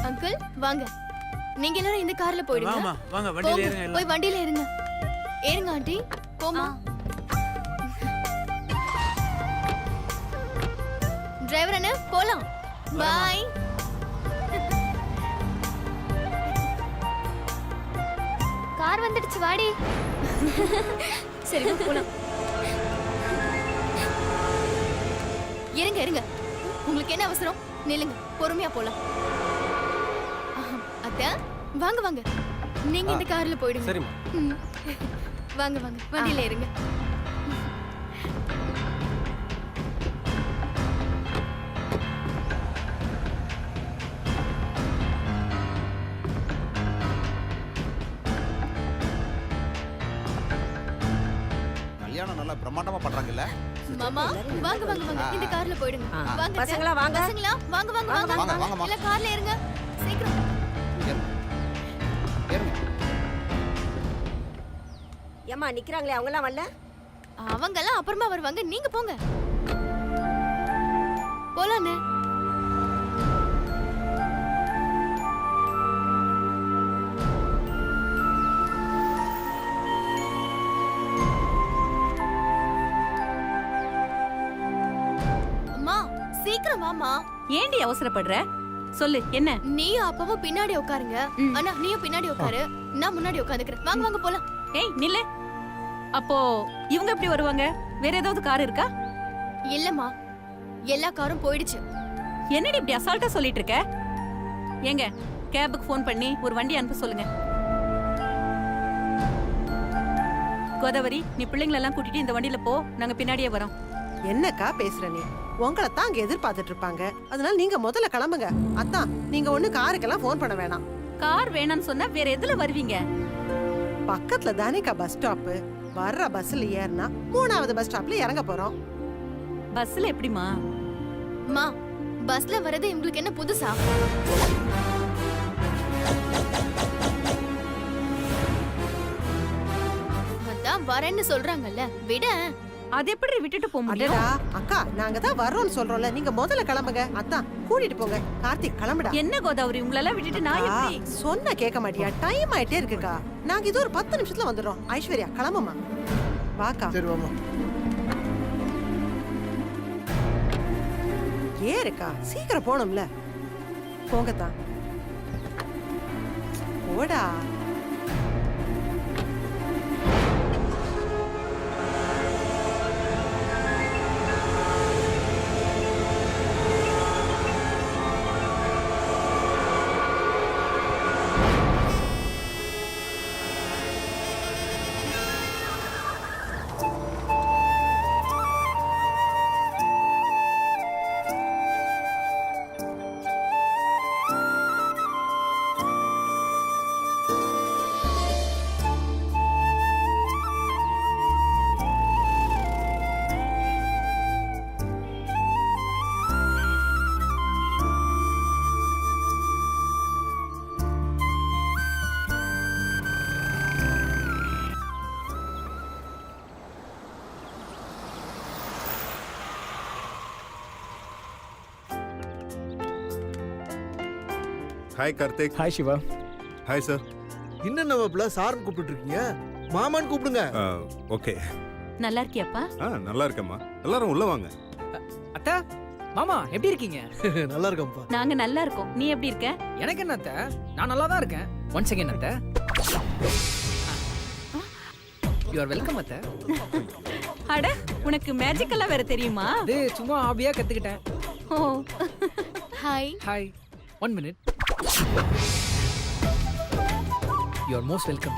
Uncle வாங்க. நீங்க எல்லாரும் இந்த கார்ல போயிடுங்க. வாமா வாங்க வண்டியில ஏறுங்க எல்லாம். போய் வண்டியில ஏறுங்க. ஏறுங்க ஆண்டி. போமா. டிரைவர் அண்ணா போலாம். பை. கார் வந்துடுச்சு வாடி. சரி போலாம். இருங்க இருங்க. உங்களுக்கு என்ன அவசரம்? நில்லுங்க, பொறுமையா போலாம். அத்தை வாங்க வாங்க, நீங்க இந்த கார்ல போயிடுங்க. சரிம்மா. வாங்க வாங்க வண்டியில இருங்க. கல்யாணம் நல்லா பிரம்மாண்டமா பண்றாங்கல்ல. மாமா வாங்க வாங்க வாங்க, இந்த கார்ல போயிடுங்க. வாங்க பசங்களா வாங்க. பசங்களா வாங்க வாங்க வாங்க வாங்க வாங்க. இல்ல கார்ல ஏறுங்க சீக்கிரம். ஏமா நிக்கிறாங்களே அவங்க எல்லாம் வரல? அவங்க எல்லாம் அப்புறமா வருவாங்க, நீங்க போங்க. போலானே. அம்மா சீக்கிரம் வாமா. ஏண்டி அவசரப்படுற? சொல்லு என்ன? நீயும் அப்பாவும் பின்னாடி உட்காருங்க. அண்ணா நீயும் பின்னாடி உட்காரு, நான் முன்னாடி உட்காந்துக்கிறேன். வாங்க வாங்க போலாம். ஏய் நில்லு. அப்போ இவங்க எப்படி வருவாங்க? வேற ஏதாவது கார் இருக்கா? இல்லம்மா, எல்லா காரும் போயிடுச்சு. என்னடி இப்படி அசால்ட்டா சொல்லிட்டு இருக்க? ஏங்க கேபுக்கு ஃபோன் பண்ணி ஒரு வண்டி அனுப்ப சொல்லுங்க. கோதாவரி, நீ பிள்ளைங்களை எல்லாம் கூட்டிட்டு இந்த வண்டியில போ, நாங்க பின்னாடியே வரோம். என்னக்கா பேசுற நீ? உங்களை தான் அங்க எதிர்பார்த்துட்டு இருப்பாங்க. அதனால நீங்க முதல்ல கிளம்புங்க. அத்தான் நீங்க ஒண்ணு காருக்கெல்லாம் போன் பண்ண வேணாம். கார் வேணாம்னு சொன்னா வேற எதுல வருவீங்க? பக்கத்துல தானேக்கா பஸ் ஸ்டாப். வர்ற பஸ்ல ஏறினா 3வது பஸ் ஸ்டாப்ல இறங்க போறோம். பஸ்ல எப்படிமா? அம்மா பஸ்ல வரது உங்களுக்கு என்ன புதுசா? அதான் வரேன்னு சொல்றாங்கல்ல, விட. அது எப்படி விட்டுட்டு போக முடியும்? அடடா அக்கா, நாங்க தான் வர்றோம்னு சொல்றோம்ல, நீங்க முதல்ல கிளம்புங்க. அத்தான் கூட்டிட்டு போங்க. கார்த்திக் கிளம்புடா. என்ன கோதாவரி, உங்களெல்லாம் விட்டுட்டு நான் அக்கா, எப்படி? சொன்ன கேட்க மாட்டியா? டைம் ஆயிட்டே இருக்குக்கா. நாங்க இது ஒரு 10 நிமிஷத்துல வந்துடுறோம். ஐஸ்வர்யா கிளம்புமா. வாக்கா. சரி வாமா. ஏறுக்கா, சீக்கிரம் போகணும்ல. போங்கத்தான். போடா. Hi Karthik. Hi Siva. Hi sir. என்ன நம்ம சார்னு கூப்பிட்டு இருக்கீங்க? மாமான்னு கூப்பிடுங்க. ஓகே. நல்லா இருக்கியாப்பா? நல்லா இருக்கேம்மா. எல்லாரும் உள்ள வாங்க. அத்தா மாமா எப்படி இருக்கீங்க? நல்லா இருக்கேன்ப்பா. நாங்க நல்லா இருக்கோம். நீ எப்படி இருக்க? எனக்கு என்ன அத்தை, நான் நல்லா தான் இருக்கேன். ஒன் செகண்ட் அத்தை. யூ ஆர் வெல்கம் அத்தை. அட, உனக்கு மேஜிக் எல்லாம் வேற தெரியுமா? அது சும்மா ஹாபியா கத்துக்கிட்டேன். ஓ. Hi. Hi. 1 minute. You are most welcome.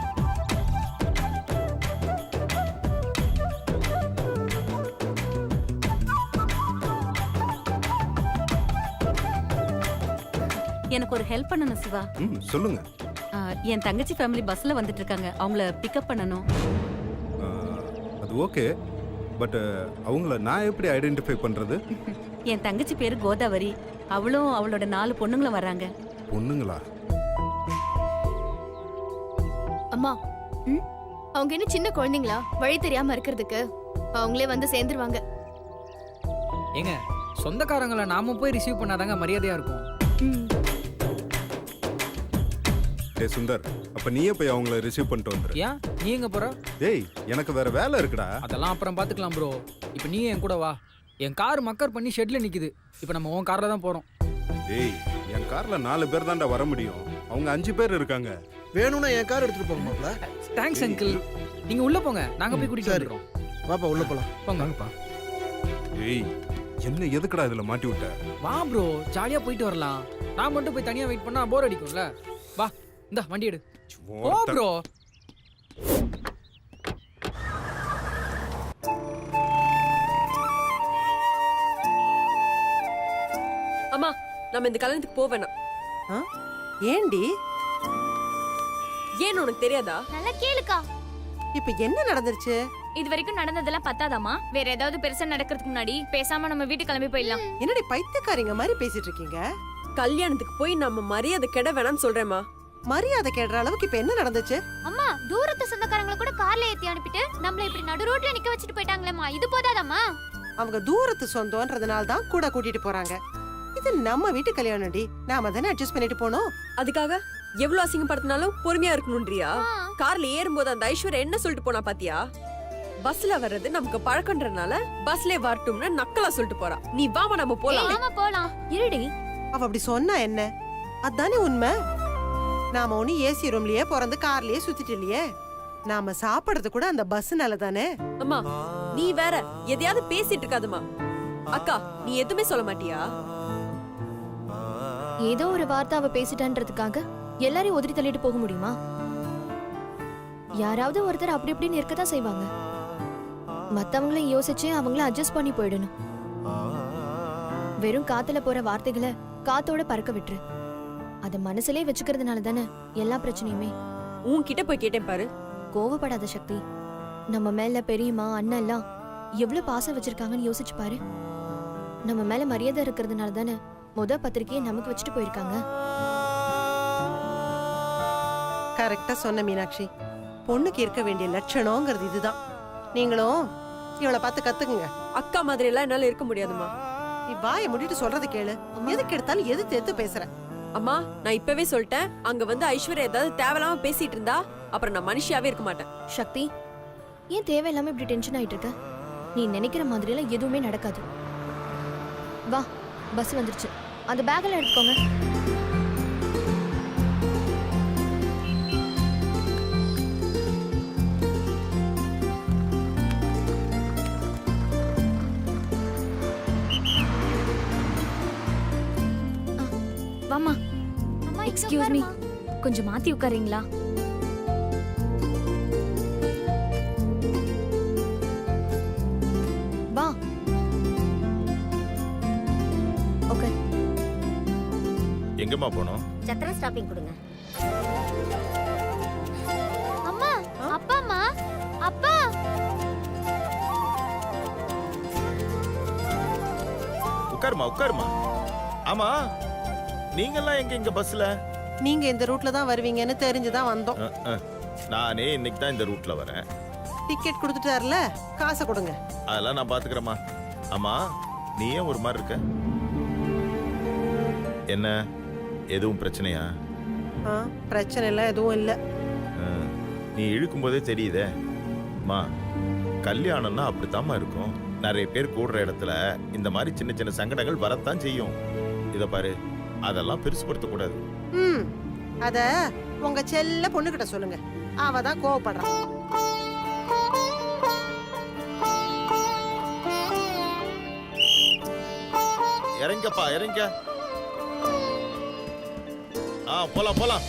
எனக்கு ஒரு ஹெல்ப் பண்ணணும் சிவா. சொல்லுங்க. என் தங்கச்சி ஃபேமிலி பஸ்ல வந்துட்டு இருக்காங்க. அவங்கள பிக்கப் பண்ணணும். அது ஓகே. பட் அவங்கள நான் எப்படி ஐடென்டிஃபை பண்றது? என் தங்கச்சி பேரு கோதாவரி. அவளும் அவளோட 4 பொண்ணுங்களும் வராங்க. பொண்ணுங்களா? அம்மா அவங்க என்ன சின்ன குழந்தைங்களா? வழி தெரியாம இருக்கிறதுக்கு அவங்களே வந்து சேர்ந்துருவாங்க. ஏங்க சொந்தக்காரங்களை நாம போய் ரிசீவ் பண்ணாதாங்க மரியாதையா இருக்கும். டேய் சுந்தர், அப்ப நீயே போய் அவங்கள ரிசீவ் பண்ணிட்டு வந்துரு. ஏன் நீ எங்க போற? டேய் எனக்கு வேற வேலை இருக்குடா. அதெல்லாம் அப்புறம் பாத்துக்கலாம் ப்ரோ. இப்போ நீ என் கூட வா. என் கார் மக்கர் பண்ணி ஷெட்ல நிக்குது. இப்போ நம்ம உன் கார்ல தான் போறோம். டேய் என் கார்ல 4 பேர் தான்டா வர முடியும். அவங்க 5 பேர் இருக்காங்க. வேணும்னா என் கார் எடுத்துட்டு போங்க மாப்ள. Thanks uncle. நீங்க உள்ள போங்க, நாங்க போய் கூட்டிட்டு சரி. வந்துறோம். வாப்பா உள்ள போலாம். போங்கப்பா. டேய் என்ன எதுக்குடா இதுல மாட்டி விட்ட? வா ப்ரோ, ஜாலியா போயிட்டு வரலாம். நான் மட்டும் போய் தனியா வெயிட் பண்ணா போர் அடிக்கும்ல. வா, இந்த வண்டி எடு. ஓ ப்ரோ. அம்மா, நம்ம இந்த கல்யாணத்துக்கு போக வேணாம். ஆ? ஏண்டி ஏன்னு உனக்கு தெரியாதா? நல்லா கேளுக்கா. இப்ப என்ன நடந்துருச்சு? இது வரைக்கும் நடந்ததெல்லாம் பத்தாதாமா? வேற ஏதாவது பெருசா நடக்கிறதுக்கு முன்னாடி பேசாம நம்ம வீட்டுக்கு கிளம்பி போயிடலாம். என்னடி பைத்தியக்காரிங்க மாதிரி பேசிட்டு இருக்கீங்க? கல்யாணத்துக்கு போய் நம்ம மரியாதை கெட வேணாம்னு சொல்றேம்மா. மரியாதை கேடுற அளவுக்கு இப்ப என்ன நடந்துச்சு? அம்மா, தூரத்து சொந்தக்காரங்களை கூட கார்ல ஏத்தி அனுப்பிட்டு நம்மள இப்படி நடு ரோட்ல நிக்க வச்சுட்டு போயிட்டாங்களேம்மா. இது போதாதம்மா? அவங்க தூரத்து சொந்தம்ன்றதுனால தான் கூட கூட்டிட்டு போறாங்க. இது நம்ம வீட்டு கல்யாணம்டி. நாம தானே அட்ஜஸ்ட் பண்ணிட்டு போனோம். அதுக்காக எவ்வளவு அசிங்கப்படுத்தினாலும் பொறுமையா இருக்கணும்ன்றியா? கார்ல ஏறும்போது அந்த ஐஸ்வர்யா என்ன சொல்லிட்டு போனா பாத்தியா? பஸ்ல வர்றது நமக்கு பழக்கன்றனால பஸ்ல வரட்டும்னு நக்கலா சொல்லிட்டு போறா. நீ வாமா நம்ம போலாம். ஆமா போலாம். இருடி. அவ அப்படி சொன்னா என்ன? அதானே உண்மை. நாம ஒண்ணு ஏசி ரூம்லயே பிறந்து கார்லயே சுத்திட்டு இல்லையே. நாம சாப்பிடுறது கூட அந்த பஸ்னால தானே. அம்மா, நீ வேற எதையாவது பேசிட்டு இருக்காதம்மா. அக்கா, நீ எதுவுமே சொல்ல மாட்டியா? ஏதோ ஒரு வார்த்தை அவ பேசிட்டான்றதுக்காக எல்லாரையும் உதறி தள்ளிட்டு போக முடியுமா? யாராவது ஒருத்தர் அப்படி இப்படின்னு இருக்கதான் செய்வாங்க. மத்தவங்களையும் யோசிச்சு அவங்கள அட்ஜஸ்ட் பண்ணி போயிடணும். வெறும் காத்துல போற வார்த்தைகளை காத்தோட பறக்க விட்டுரு. அத மனசுலயே வச்சுக்கிறதுனால தானே எல்லா பிரச்சனையுமே. உன்கிட்ட போய் கேட்டேன் பாரு. கோவப்படாத சக்தி. நம்ம மேல பெரியம்மா அண்ணன் எல்லாம் எவ்வளவு பாசம் வச்சிருக்காங்கன்னு யோசிச்சு பாரு. நம்ம மேல மரியாதை இருக்கிறதுனால தானே பத்திரிக்கையை நமக்கு வச்சுட்டு போயிருக்காங்க. கரெக்டா சொன்ன மீனாட்சி. பொண்ணுக்கு இருக்க வேண்டிய லட்சணங்கிறது இதுதான். நீங்களும் இவளை பார்த்து கத்துக்குங்க. அக்கா மாதிரி எல்லாம் என்னால இருக்க முடியாதுமா. நீ வாயை முடிட்டு சொல்றது கேளு. எதுக்கு எடுத்தாலும் எது பேசுற? அம்மா, நான் இப்பவே சொல்லிட்டேன். அங்க வந்து ஐஸ்வர்யா ஏதாவது தேவையில்லாம பேசிட்டு இருந்தா அப்புறம் நான் மனுஷியாவே இருக்க மாட்டேன். சக்தி, ஏன் தேவையில்லாம இப்படி டென்ஷன் ஆயிட்டு இருக்க? நீ நினைக்கிற மாதிரி எல்லாம் எதுவுமே நடக்காது. வா, பஸ் வந்துருச்சு. அந்த பேக்ல எடுத்துக்கோங்க. வாமா. எக்ஸ்கியூஸ் மீ, கொஞ்சம் மாத்தி உட்காரீங்களா? வா. ஓகே. எங்கம்மா போனோம்? சத்திரம் ஸ்டாப்பிங் கொடுங்க. அம்மா, அப்பா அம்மா, அப்பா. உட்காருமா உட்காருமா. ஆமா, நீங்கெல்லாம் எங்க இங்க பஸ்ல? நீங்க இந்த ரூட்ல தான் வருவீங்கன்னு தெரிஞ்சுதான் வந்தோம். நானே இன்னைக்கு தான் இந்த ரூட்ல வரேன். டிக்கெட் கொடுத்துட்டாருல, காசை கொடுங்க. அதெல்லாம் நான் பாத்துக்கிறேம்மா. ஆமா, நீ ஏன் ஒரு மாதிரி இருக்க? என்ன, எதுவும் பிரச்சனையா? பிரச்சனை எல்லாம் எதுவும் இல்ல. நீ இழுக்கும் போதே தெரியுதே. அம்மா, கல்யாணம்னா அப்படித்தாம்மா இருக்கும். நிறைய பேர் கூடுற இடத்துல இந்த மாதிரி சின்ன சின்ன சங்கடங்கள் வரத்தான் செய்யும். இத பாரு, அதெல்லாம் பெருசுபடுத்த கூடாது. அத உங்க செல்ல பொண்ணுகிட்ட சொல்லுங்க. அவ தான் கோவப்படுறா. இறங்கப்பா, இறங்க. போலாம் போலாம்.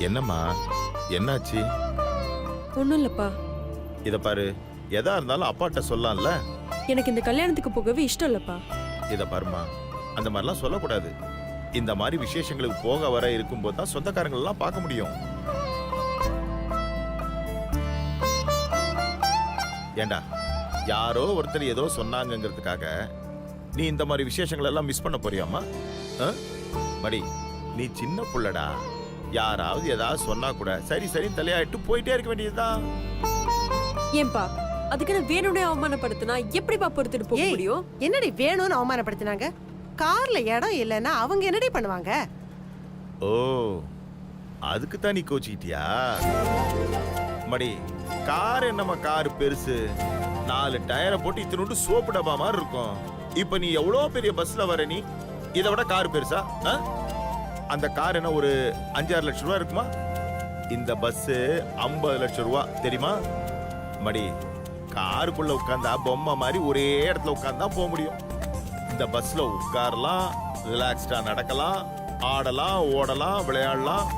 என்னம்மா, என்னாச்சு? ஒண்ணும் இல்லப்பா. இத பாரு, எதா இருந்தாலும் அப்பாட்ட சொல்லலாம்ல. எனக்கு இந்த கல்யாணத்துக்கு போகவே இஷ்டம் இல்லப்பா. இத பாருமா, அந்த மாதிரிலாம் சொல்லக்கூடாது. இந்த மாதிரி விசேஷங்களுக்கு போக வர இருக்கும்போது தான் சொந்தக்காரங்கள் எல்லாம் பார்க்க முடியும். ஏண்டா, யாரோ ஒருத்தர் ஏதோ சொன்னாங்கிறதுக்காக நீ இந்த மாதிரி விசேஷங்கள் எல்லாம் மிஸ் பண்ண போறியாமா? மடி, நீ சின்ன புள்ளடா. யாராவது ஏதாவது சொன்னா கூட சரி சரி தலையாயிட்டு போயிட்டே இருக்க வேண்டியதுதான். ஏன்பா, அதுக்குன்னு வேணும்னே அவமானப்படுத்தினா எப்படிப்பா பொறுத்துட்டு போக ஏய், முடியும்? என்னடி வேணும்னு அவமானப்படுத்தினாங்க? கார்ல இடம் இல்லைன்னா அவங்க என்னடி பண்ணுவாங்க? ஓ அதுக்கு தான் நீ கோச்சிக்கிட்டியா? மடி கார் என்னம்மா கார் பெருசு, 4 டயரை போட்டு இத்தினோண்டு சோப்பு டப்பா மாதிரி இருக்கும். இப்ப நீ எவ்வளோ பெரிய பஸ்ல வர, நீ இதை விட கார் பெருசா? ஆ? அந்த கார் என்ன ஒரு 5-6 லட்சம் ரூபா இருக்குமா? இந்த பஸ் 50 லட்சம் ரூபா தெரியுமா? மடி காருக்குள்ள உட்கார்ந்தா பொம்மை மாதிரி ஒரே இடத்துல உட்கார்ந்தா போக முடியும். இந்த பஸ்ல உட்காரலாம், ரிலாக்ஸ்டா நடக்கலாம், ஆடலாம், ஓடலாம், விளையாடலாம்.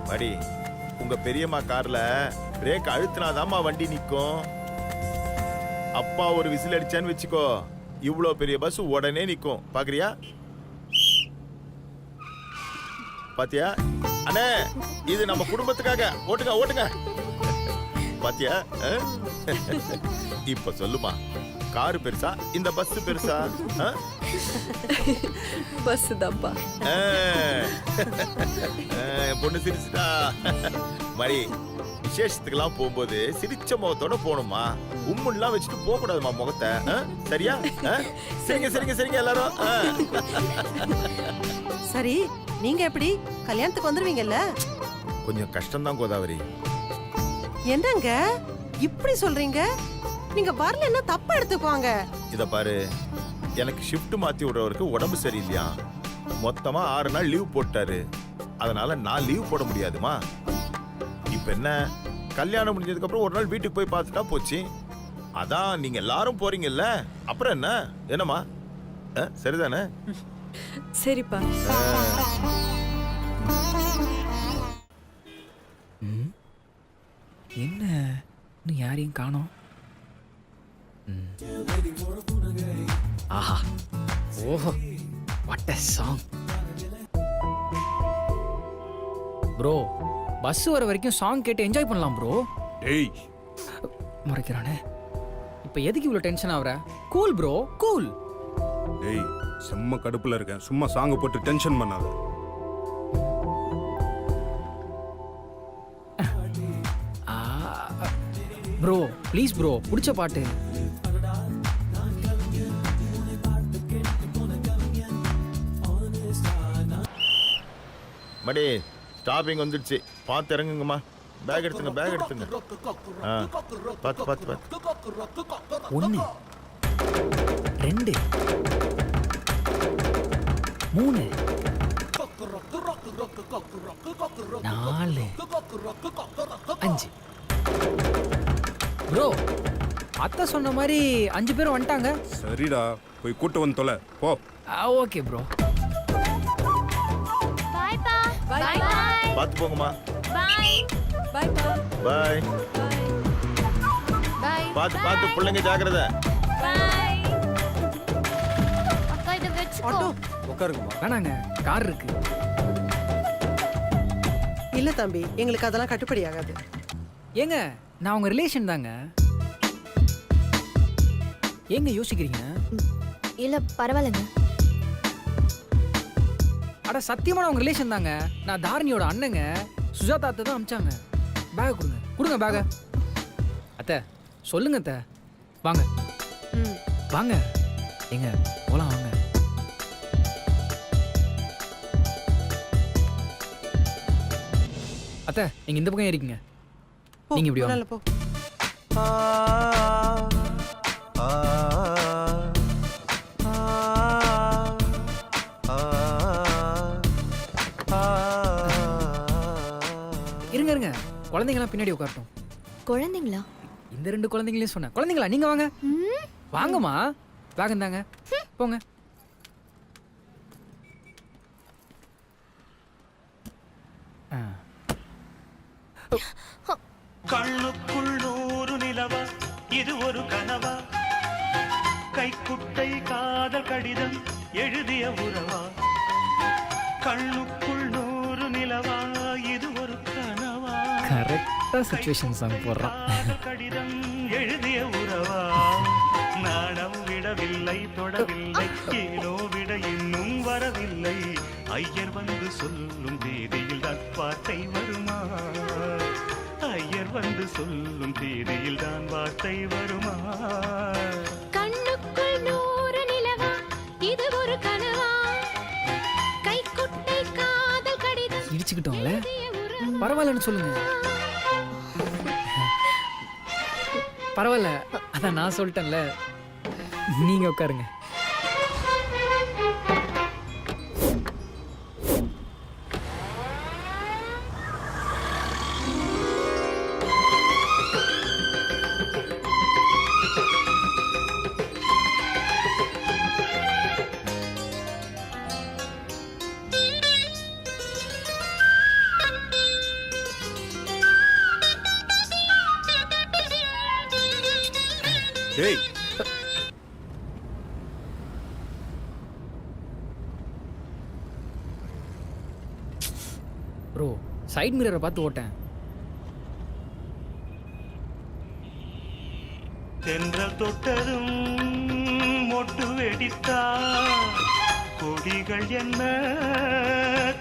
மடி உங்க பெரியம்மா கார்ல பிரேக் அழுத்தினாதாம்மா வண்டி நிக்கும். அப்பா ஒரு விசில் அடிச்சான்னு வச்சுக்கோ, இவ்வளோ பெரிய பஸ் உடனே நிக்கும். பாக்குறியா? பாத்தியா அண்ணே, இது நம்ம குடும்பத்துக்காக. ஓட்டுங்க ஓட்டுங்க. பாத்தியா? இப்ப சொல்லுமா, கார் பெருசா இந்த பஸ் பெருசா? பஸ் தான்ப்பா. பொண்ணு சிரிச்சுட்டா. மணி விசேஷத்துக்கெல்லாம் போகும்போது சிரிச்ச முகத்தோட போகணுமா, உம்முலாம் வச்சுட்டு போக கூடாதுமா முகத்தை. சரியா? சரிங்க சரிங்க சரிங்க எல்லாரும். சரி, நீங்க எப்படி கல்யாணத்துக்கு வந்துருவீங்கல்ல? கொஞ்சம் கஷ்டம்தான் கோதாவரி. என்னங்க இப்படி சொல்றீங்க? நீங்க வரலன்னா தப்பா எடுத்துக்குவாங்க. இத பாரு, எனக்கு ஷிஃப்ட் மாத்தி விடுறவருக்கு உடம்பு சரியில்லையா, மொத்தமா 6 நாள் லீவ் போட்டாரு. அதனால நான் லீவ் போட முடியாதுமா. இப்ப என்ன, கல்யாணம் முடிஞ்சதுக்கு அப்புறம் ஒரு நாள் வீட்டுக்கு போய் பார்த்துட்டா போச்சு. அதான் நீங்க எல்லாரும் போறீங்கல்ல, அப்புறம் என்ன? என்னம்மா சரிதானே? சரிப்பா. என்ன இன்னும் யாரையும் காணோம்? ஆஹா, ஓஹோ, what a song bro. Bus வர வரைக்கும் சாங் கேட்டு என்ஜாய் பண்ணலாம் ப்ரோ. டேய் மறைக்கிறானே. இப்போ எதுக்கு இவ்வளோ டென்ஷன் ஆகுற? Cool bro, cool. டேய் செம்ம கடுப்புல இருக்கேன், சும்மா சாங்க போட்டு டென்ஷன் பண்ணாத. ப்ரோ ப்ளீஸ் ப்ரோ, பிடிச்ச பாட்டு. மடி ஸ்டாப்பிங் வந்துடுச்சு, பார்த்து இறங்குங்கம்மா. பேக் எடுத்துங்க, பேக் எடுத்துங்க. பார்த்து பார்த்து பார்த்து. 1 2 3 4 5. ப்ரோ அத்தை சொன்ன மாதிரி 5 பேரும் வந்துட்டாங்க. சரிடா, போய் கூட்டு வந்து தொலை போ. Okay bro. பார்த்து போங்கம்மா. பாய்ப்பா. பாய். பார்த்து பார்த்து பிள்ளைங்க ஜாக்கிரதை. ஆட்டோ உட்காருங்கம்மா. வேணாங்க, கார் இருக்கு. இல்ல தம்பி, எங்களுக்கு அதெல்லாம் கட்டுப்படி ஆகாது. ஏங்க நான் உங்க ரிலேஷன் தாங்க. ஏங்க யோசிக்கிறீங்க? இல்ல பரவாயில்லைங்க. அட சத்தியமான உங்க ரிலேஷன் தாங்க. நான் தாரணியோட அண்ணங்க. சுஜாதா அத்தை தான் அமிச்சாங்க. பேக கொடுங்க, கொடுங்க பேக. அத்தை சொல்லுங்க அத்தை. வாங்க வாங்க, எங்க போலாம் வாங்க. அத்தை நீங்க இந்த பக்கம் இருக்கீங்க, நீங்க இப்படி வாங்க. போ. இருங்க இருங்க, குழந்தைங்களாம் பின்னாடி உட்காரட்டும். குழந்தைங்களா? இந்த 2 குழந்தைங்களையும் சொன்னேன். குழந்தைங்களா நீங்க வாங்க. வாங்கம்மா, வாங்க தாங்க, போங்க. கண்ணுக்குள் 100 நிலவா, இது ஒரு கனவா, கைக்குட்டை காதல் கடிதம் எழுதிய உறவா. கண்ணுக்குள் 100 நிலவா, இது ஒரு கனவா, கரெக்டா சிச்சுவேஷன் சாங் போடுறான். காதல் கடிதம் எழுதிய உறவா. நாணம் விடவில்லை, தொடவில்லை, ஏனோ விட இன்னும் வரவில்லை. ஐயர் வந்து சொல்லும் தேதியில் நட்பாட்டை வருமா? ஐயர் வந்து சொல்லும் தேதியில் தான் வார்த்தை வருமா? கண்ணுக்குள் 100 நிலவா இது ஒரு கனவா கைக்குட்டை காதல் கடிதம் இடிச்சுக்கிட்டோம்ல, பரவாயில்லன்னு சொல்லுங்க. பரவாயில்ல, அதான் நான் சொல்லிட்டேன்ல. நீங்க உட்காருங்க. டேய் ப்ரோ, சைடு மிரரை பார்த்து ஓட்டேன். தென்றல் தொட்டதும் மொட்டு வெடித்தா கொடிகள் என்ன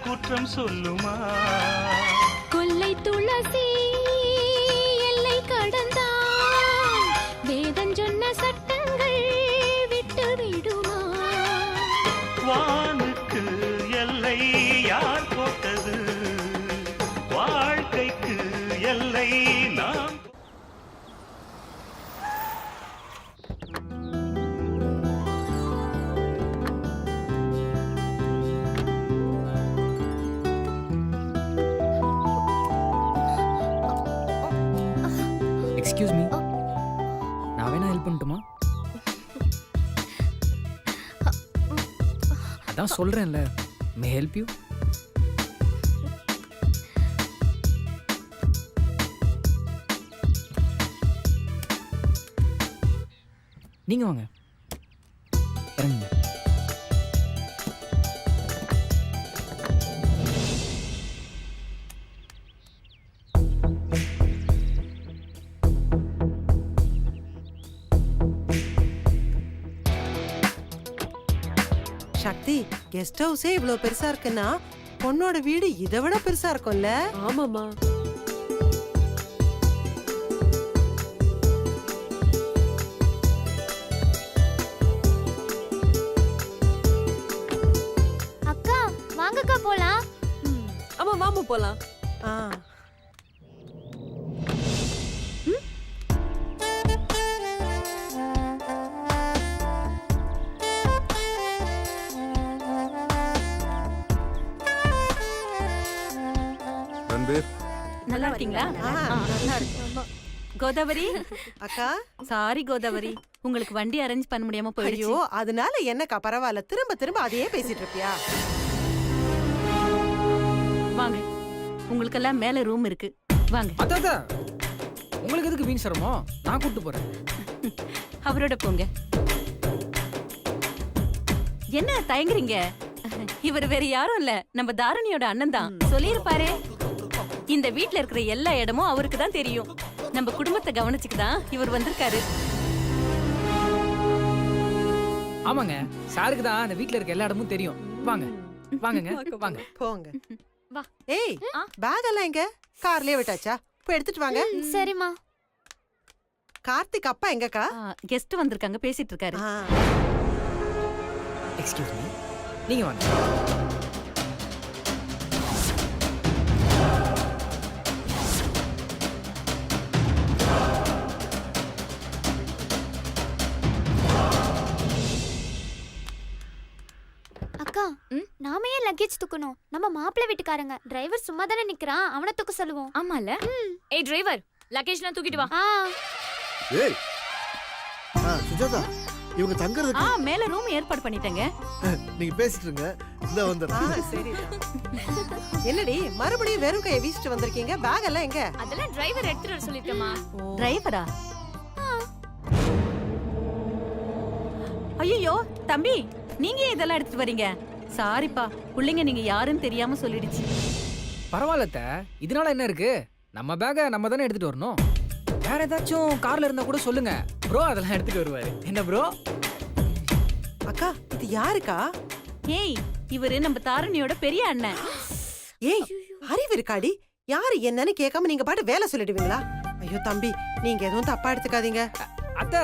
குற்றம் சொல்லுமா? கொல்லை துளசி எல்லை கடந்தான் வேதம் சொன்ன சட்டங்கள் விட்டு விடுமா? வானுக்கு எல்லை யார் போட்டது? வாழ்க்கைக்கு எல்லை நாம். எக்ஸ்கியூஸ் மீ, நான் வேணா ஹெல்ப் பண்ணட்டுமா? அதான் சொல்றேன்ல, மே ஹெல்ப் யூ? நீங்க வாங்க, இறங்குங்க. சக்தி, கெஸ்ட் ஹவுஸே இவ்வளவு பெருசா இருக்குன்னா பொண்ணோட வீடு இதை விட பெருசா இருக்கும்ல? ஆமாமா. அக்கா வாங்கக்கா போலாம். ஆமா வாமா போலாம். ஆ. ரன்பீர், நல்லா இருக்கீங்களா? ஆ, நல்லா இருக்கு. கோதாவரி, அக்கா, சாரி கோதாவரி, உங்களுக்கு வண்டி அரேஞ்ச் பண்ண முடியாம போயிடுச்சு. ஐயோ அதனால என்னக்கா, பரவாயில்ல. திரும்ப திரும்ப அதையே பேசிட்டு இருப்பியா? வாங்க, உங்களுக்கெல்லாம் மேல ரூம் இருக்கு, வாங்க. அத்தா, உங்களுக்கு எதுக்கு வீண் சிரமம்? நான் கூட்டு போறேன். அவரோட போங்க. என்ன தயங்குறீங்க? இவர் வேற யாரும் இல்ல, நம்ம தாரணியோட அண்ணன் தான். சொல்லிருப்பாரு, இந்த வீட்ல இருக்கிற எல்லா இடமும் அவருக்கு தான் தெரியும். நம்ம குடும்பத்தை கவனிச்சுக்கு தான் இவர் வந்திருக்காரு. ஆமாங்க, சாருக்கு தான் அந்த வீட்ல இருக்க எல்லா இடமும் தெரியும். வாங்க வாங்கங்க, வாங்க. போங்க. வா. ஏய், பேக் எல்லாம் எங்க? கார்லயே விட்டாச்சா? போய் எடுத்துட்டு வாங்க. சரிம்மா. கார்த்திக் அப்பா எங்கக்கா? கெஸ்ட் வந்திருக்காங்க, பேசிட்டு இருக்காரு. ஆ. எக்ஸ்கியூஸ் மீ, நீங்க வாங்க. அக்கா நாம ஏன் லக்கேஜ் தூக்கணும்? நம்ம மாப்பிள்ளை வீட்டுக்காரங்க, டிரைவர் சும்மா தானே நிக்கிறான், அவனை தூக்க சொல்லுவோம். ஆமால. ஏய் டிரைவர், லக்கேஜ்லாம் தூக்கிட்டு வா. ஏய் சுஜாதா, இவங்க தங்குறதுக்கு மேல ரூம் ஏற்பாடு பண்ணிட்டேங்க. நீங்க பேசிட்டு இருங்க, இந்த ஆ, வந்துடுறேன். சரிதான். என்னடி மறுபடியும் வெறும் கையை வீசிட்டு வந்திருக்கீங்க? பேக் எல்லாம் எங்க? அதெல்லாம் டிரைவர் எடுத்துட்டு வர சொல்லிருக்கேமா. டிரைவரா? ஐயோ தம்பி, நீங்க ஏன் இதெல்லாம் எடுத்துட்டு வரீங்க? சாரிப்பா, புள்ளைங்க நீங்க யாருன்னு தெரியாம சொல்லிடுச்சு. பரவாயில்ல, இதனால என்ன இருக்கு? நம்ம பேக நம்ம தானே எடுத்துட்டு வரணும். வேற ஏதாச்சும் கார்ல இருந்தா கூட சொல்லுங்க, ப்ரோ அதெல்லாம் எடுத்துட்டு வருவாரு. என்ன ப்ரோ? அக்கா, இது யாருக்கா? ஏய், இவரு நம்ம தாரணியோட பெரிய அண்ணன். ஏய், அறிவு இருக்காடி? யாரு என்னன்னு கேட்காம நீங்க பாட்டு வேலை சொல்லிடுவீங்களா? ஐயோ தம்பி நீங்க எதுவும் தப்பா எடுத்துக்காதீங்க. அத்தை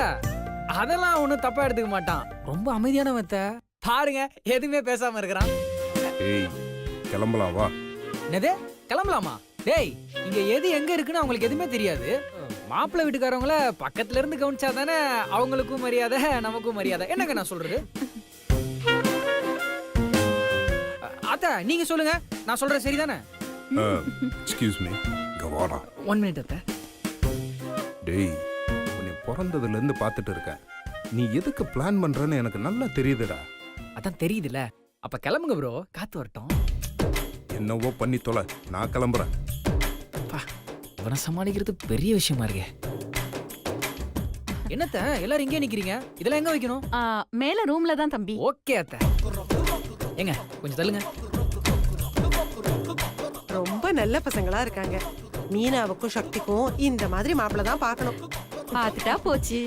அதெல்லாம் ஒன்றும் தப்பா எடுத்துக்க மாட்டான். ரொம்ப அமைதியானவன் அத்தை. பாருங்க எதுவுமே பேசாம இருக்கிறான். ஏய் கிளம்பலாம் வா. என்னது கிளம்பலாமா? டேய் இங்க எது எங்க இருக்குன்னு அவங்களுக்கு எதுவுமே தெரியாது. மாப்பிள்ளை வீட்டுக்காரவங்கள பக்கத்துல இருந்து கவனிச்சா தானே அவங்களுக்கும் மரியாதை நமக்கும் மரியாதை. என்னங்க நான் சொல்றது? அத்தை நீங்க சொல்லுங்க, நான் சொல்றது சரிதானே? எக்ஸ்கியூஸ் மீ, இங்க வாடா. 1 மினிட் அத்தை. டேய் உன்னை பிறந்ததுல இருந்து பார்த்துட்டு இருக்கேன். நீ எதுக்கு பிளான் பண்றன்னு எனக்கு நல்லா தெரியுதுடா. அதான் தெரியுதுல்ல. அப்ப கிளம்புங்க ப்ரோ, காத்து வரட்டும். என்னவோ பண்ணி தொலை, நான் கிளம்புறேன். இவனை சமாளிக்கிறது பெரிய விஷயமா இருக்கே. என்னத்த எல்லாரும் இங்கே நிக்கிறீங்க? இதெல்லாம் எங்க வைக்கணும்? மேல ரூம்ல தான் தம்பி. ஓகே அத்தை. ஏங்க கொஞ்சம் தள்ளுங்க. ரொம்ப நல்ல பசங்களா இருக்காங்க. மீனாவுக்கும் சக்திக்கும் இந்த மாதிரி மாப்பிள்ளை தான் பார்க்கணும். பார்த்துட்டா போச்சு.